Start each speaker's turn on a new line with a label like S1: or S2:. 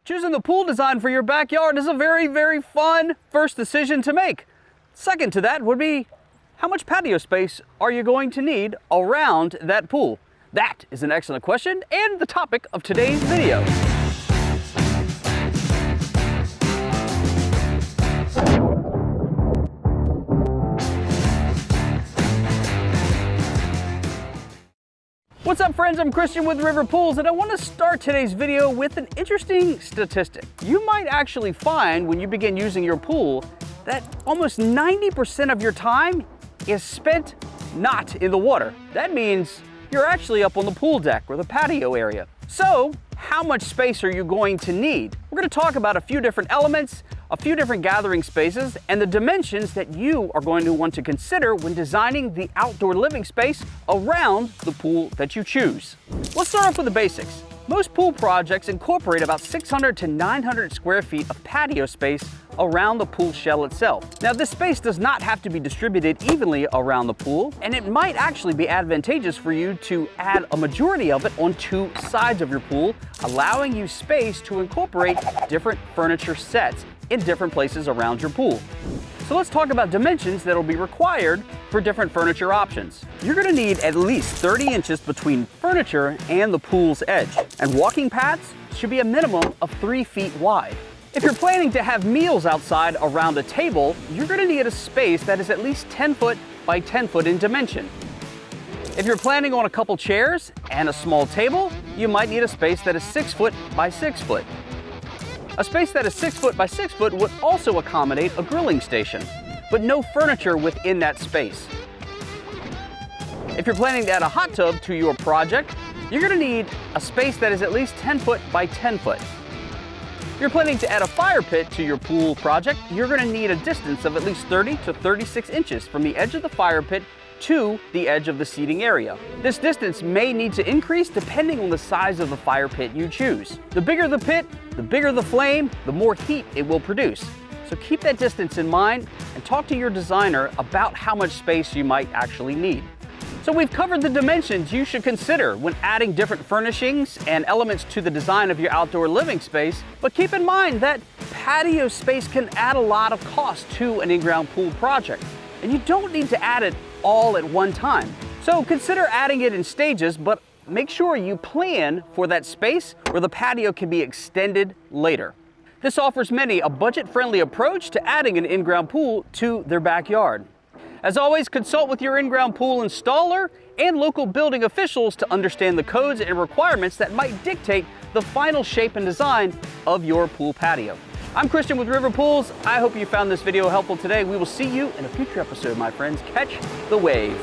S1: Choosing the pool design for your backyard is a very, very fun first decision to make. Second to that would be, how much patio space are you going to need around that pool? That is an excellent question and the topic of today's video. What's up, friends? I'm Christian with River Pools, and I want to start today's video with an interesting statistic. You might actually find when you begin using your pool that almost 90% of your time is spent not in the water. That means you're actually up on the pool deck or the patio area. So, how much space are you going to need? We're going to talk about a few different elements, a few different gathering spaces, and the dimensions that you are going to want to consider when designing the outdoor living space around the pool that you choose. Let's start off with the basics. Most pool projects incorporate about 600 to 900 square feet of patio space around the pool shell itself. Now, this space does not have to be distributed evenly around the pool, and it might actually be advantageous for you to add a majority of it on two sides of your pool, allowing you space to incorporate different furniture sets in different places around your pool. So let's talk about dimensions that will be required for different furniture options. You're going to need at least 30 inches between furniture and the pool's edge, and walking paths should be a minimum of 3 feet wide. If you're planning to have meals outside around a table, you're going to need a space that is at least 10 foot by 10 foot in dimension. If you're planning on a couple chairs and a small table, you might need a space that is 6 foot by 6 foot. A space that is 6 foot by 6 foot would also accommodate a grilling station, but no furniture within that space. If you're planning to add a hot tub to your project, you're going to need a space that is at least 10 foot by 10 foot. If you're planning to add a fire pit to your pool project, you're going to need a distance of at least 30 to 36 inches from the edge of the fire pit to the edge of the seating area. This distance may need to increase depending on the size of the fire pit you choose. The bigger the pit, the bigger the flame, the more heat it will produce. So keep that distance in mind and talk to your designer about how much space you might actually need. So we've covered the dimensions you should consider when adding different furnishings and elements to the design of your outdoor living space, but keep in mind that patio space can add a lot of cost to an in-ground pool project, and you don't need to add it all at one time. So consider adding it in stages, but make sure you plan for that space where the patio can be extended later. This offers many a budget-friendly approach to adding an in-ground pool to their backyard. As always, consult with your in-ground pool installer and local building officials to understand the codes and requirements that might dictate the final shape and design of your pool patio. I'm Christian with River Pools. I hope you found this video helpful today. We will see you in a future episode, my friends. Catch the wave.